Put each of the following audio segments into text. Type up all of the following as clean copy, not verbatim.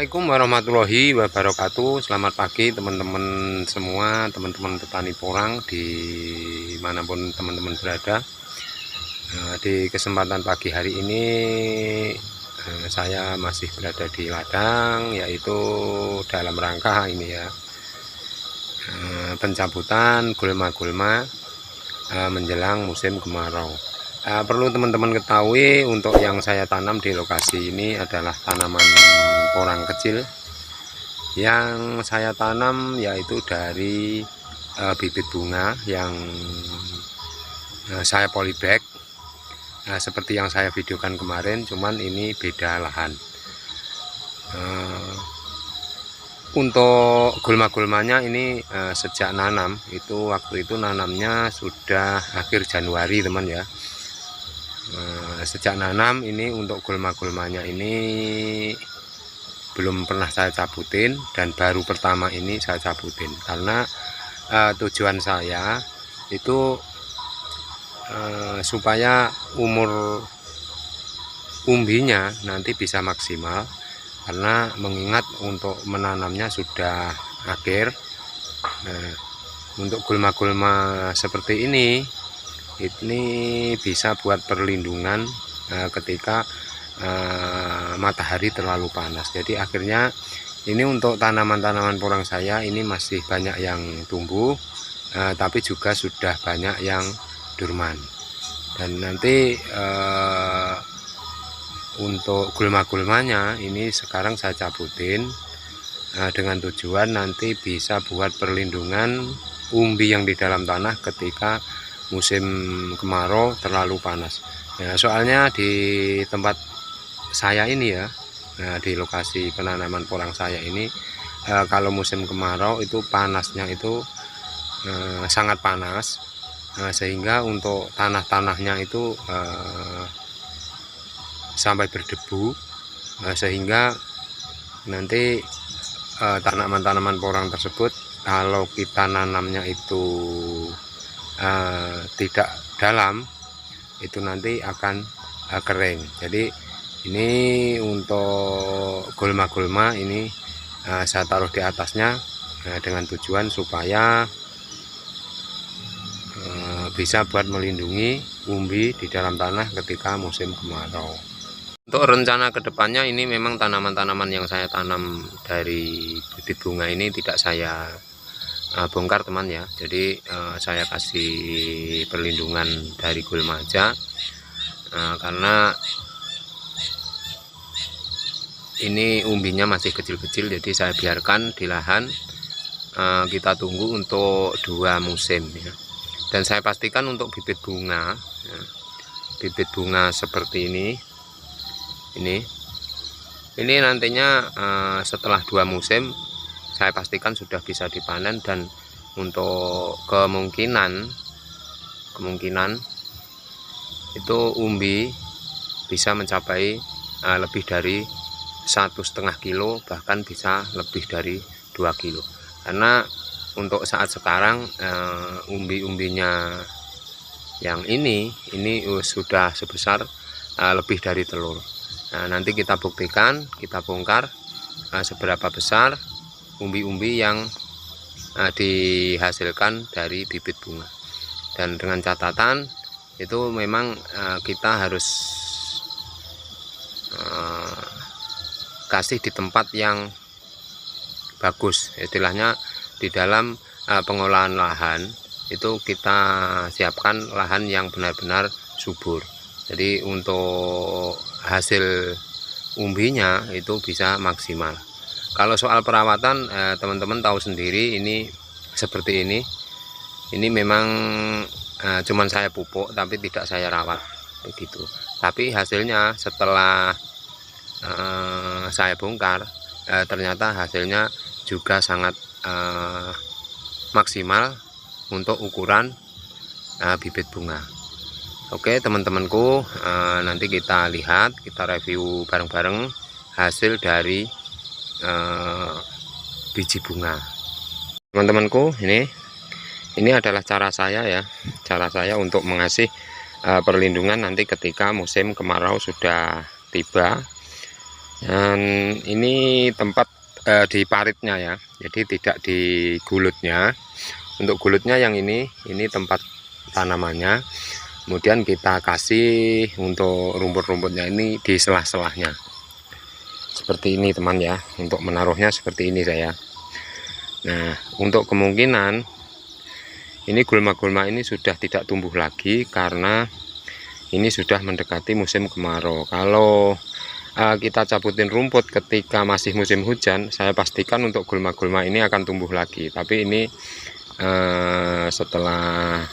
Assalamualaikum warahmatullahi wabarakatuh. Selamat pagi teman-teman semua, teman-teman petani porang dimanapun teman-teman berada. Di kesempatan pagi hari ini saya masih berada di ladang, yaitu dalam rangka ini ya, pencabutan gulma-gulma menjelang musim kemarau. Perlu teman-teman ketahui, untuk yang saya tanam di lokasi ini adalah tanaman porang kecil yang saya tanam, yaitu dari bibit bunga yang saya polybag, seperti yang saya videokan kemarin, cuman ini beda lahan. Untuk gulma-gulmanya ini sejak nanam itu, waktu itu nanamnya sudah akhir Januari teman ya. Sejak nanam ini untuk gulma-gulmanya ini belum pernah saya cabutin, dan baru pertama ini saya cabutin karena tujuan saya itu supaya umur umbinya nanti bisa maksimal, karena mengingat untuk menanamnya sudah akhir. Untuk gulma-gulma seperti ini bisa buat perlindungan ketika matahari terlalu panas. Jadi akhirnya ini untuk tanaman-tanaman porang saya ini masih banyak yang tumbuh, tapi juga sudah banyak yang dorman. Dan nanti untuk gulma-gulmanya ini sekarang saya cabutin dengan tujuan nanti bisa buat perlindungan umbi yang di dalam tanah ketika musim kemarau terlalu panas. Soalnya di tempat saya ini ya, di lokasi penanaman porang saya ini, kalau musim kemarau itu panasnya itu sangat panas, sehingga untuk tanah-tanahnya itu sampai berdebu, sehingga nanti tanaman-tanaman porang tersebut kalau kita nanamnya itu tidak dalam, itu nanti akan kering. Jadi ini untuk gulma-gulma ini saya taruh di atasnya dengan tujuan supaya bisa buat melindungi umbi di dalam tanah ketika musim kemarau. Untuk rencana kedepannya ini memang tanaman-tanaman yang saya tanam dari bibit bunga ini tidak saya bongkar teman ya. Jadi saya kasih perlindungan dari gulma aja, karena ini umbinya masih kecil-kecil, jadi saya biarkan di lahan. Kita tunggu untuk 2 musim ya. Dan saya pastikan untuk bibit bunga ya, bibit bunga seperti ini nantinya setelah 2 musim saya pastikan sudah bisa dipanen, dan untuk kemungkinan itu umbi bisa mencapai lebih dari 1,5 kilo, bahkan bisa lebih dari 2 kilo. Karena untuk saat sekarang umbi-umbinya yang ini sudah sebesar lebih dari telur. Nah, nanti kita buktikan, kita bongkar seberapa besar umbi-umbi yang dihasilkan dari bibit bunga. Dan dengan catatan itu memang kita harus kasih di tempat yang bagus, istilahnya di dalam pengolahan lahan itu kita siapkan lahan yang benar-benar subur. Jadi untuk hasil umbinya itu bisa maksimal. Kalau soal perawatan, teman-teman tahu sendiri, ini seperti ini memang cuman saya pupuk tapi tidak saya rawat begitu. Tapi hasilnya setelah saya bongkar, ternyata hasilnya juga sangat maksimal untuk ukuran bibit bunga. Oke teman-temanku, nanti kita lihat, kita review bareng-bareng hasil dari biji bunga. Teman-temanku, ini adalah cara saya ya, cara saya untuk mengasih perlindungan nanti ketika musim kemarau sudah tiba. Dan ini tempat di paritnya ya, jadi tidak di gulutnya. Untuk gulutnya yang ini tempat tanamannya. Kemudian kita kasih untuk rumput-rumputnya ini di selah-selahnya. Seperti ini teman ya, untuk menaruhnya seperti ini saya. Nah, untuk kemungkinan ini gulma-gulma ini sudah tidak tumbuh lagi karena ini sudah mendekati musim kemarau. Kalau kita cabutin rumput ketika masih musim hujan, saya pastikan untuk gulma-gulma ini akan tumbuh lagi. Tapi ini setelah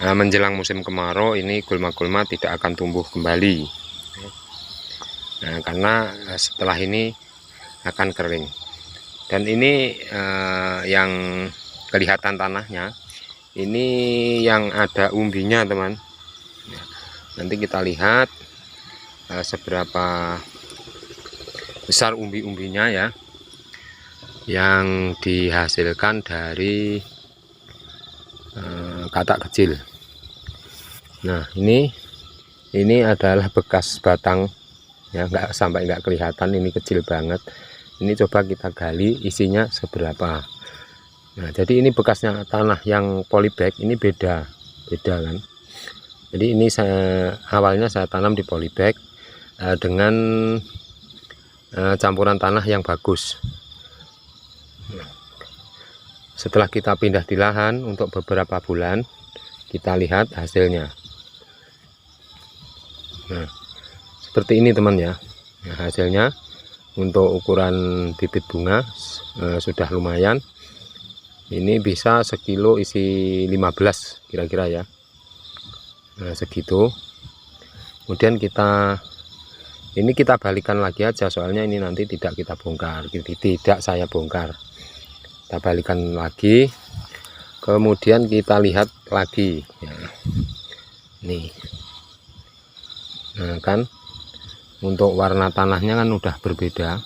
menjelang musim kemarau, ini gulma-gulma tidak akan tumbuh kembali. Nah, karena setelah ini akan kering. Dan ini yang kelihatan tanahnya, ini yang ada umbinya teman. Nanti kita lihat seberapa besar umbi-umbinya ya, yang dihasilkan dari katak kecil. Nah, ini adalah bekas batang ya, nggak kelihatan, ini kecil banget. Ini coba kita gali isinya seberapa. Nah, jadi ini bekasnya tanah yang polybag ini beda kan. Jadi ini awalnya saya tanam di polybag dengan campuran tanah yang bagus. Setelah kita pindah di lahan untuk beberapa bulan, kita lihat hasilnya. Nah, seperti ini teman ya. Nah, hasilnya untuk ukuran bibit bunga sudah lumayan. Ini bisa sekilo isi 15 kira-kira ya. Nah, segitu. Kemudian kita balikan lagi aja, soalnya ini nanti tidak kita bongkar, tidak saya bongkar. Kita balikan lagi. Kemudian kita lihat lagi ya. Nih. Nah, kan untuk warna tanahnya kan udah berbeda.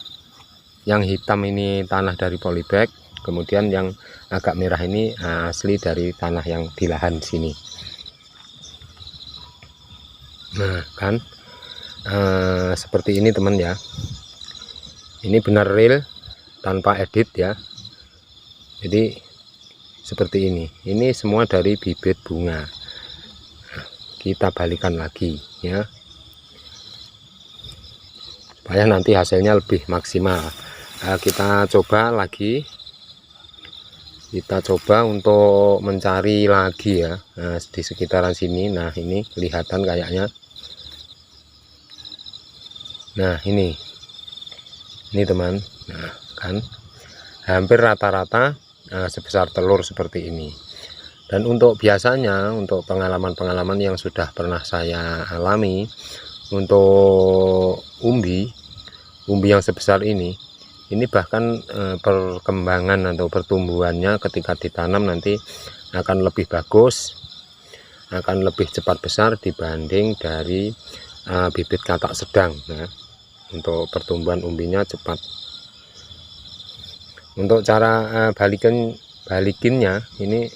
Yang hitam ini tanah dari polybag, kemudian yang agak merah ini asli dari tanah yang di lahan sini. Nah, kan seperti ini teman ya. Ini benar real tanpa edit ya. Jadi seperti ini. Ini semua dari bibit bunga. Nah, kita balikan lagi ya, supaya nanti hasilnya lebih maksimal. Kita coba lagi, kita coba untuk mencari lagi ya, di sekitaran sini. Nah, ini kelihatan kayaknya. Nah, ini teman. Nah, kan hampir rata-rata sebesar telur seperti ini. Dan untuk biasanya, untuk pengalaman-pengalaman yang sudah pernah saya alami, untuk umbi yang sebesar ini bahkan perkembangan atau pertumbuhannya ketika ditanam nanti akan lebih bagus, akan lebih cepat besar dibanding dari bibit katak sedang. Nah, untuk pertumbuhan umbinya cepat. Untuk cara balikinnya ini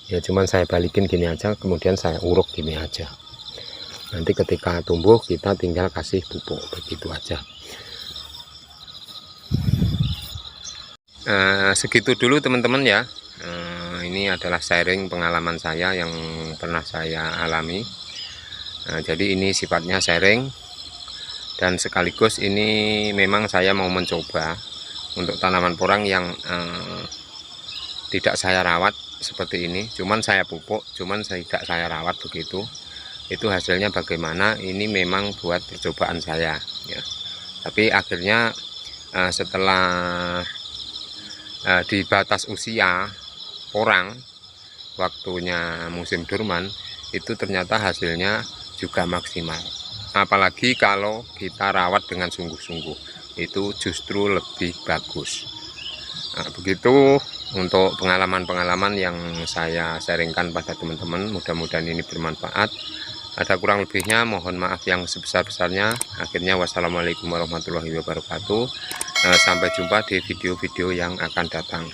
ya, cuman saya balikin gini aja, kemudian saya uruk gini aja. Nanti ketika tumbuh kita tinggal kasih pupuk, begitu aja. Segitu dulu teman-teman ya. Ini adalah sharing pengalaman saya yang pernah saya alami. Jadi ini sifatnya sharing, dan sekaligus ini memang saya mau mencoba untuk tanaman porang yang tidak saya rawat seperti ini. Cuman saya pupuk, cuman tidak saya rawat begitu. Itu hasilnya bagaimana, ini memang buat percobaan saya ya. Tapi akhirnya setelah di batas usia porang, waktunya musim durman, itu ternyata hasilnya juga maksimal. Apalagi kalau kita rawat dengan sungguh-sungguh, itu justru lebih bagus. Nah, begitu untuk pengalaman-pengalaman yang saya sharingkan pada teman-teman. Mudah-mudahan ini bermanfaat. Ada kurang lebihnya mohon maaf yang sebesar-besarnya. Akhirnya wassalamualaikum warahmatullahi wabarakatuh. Sampai jumpa di video-video yang akan datang.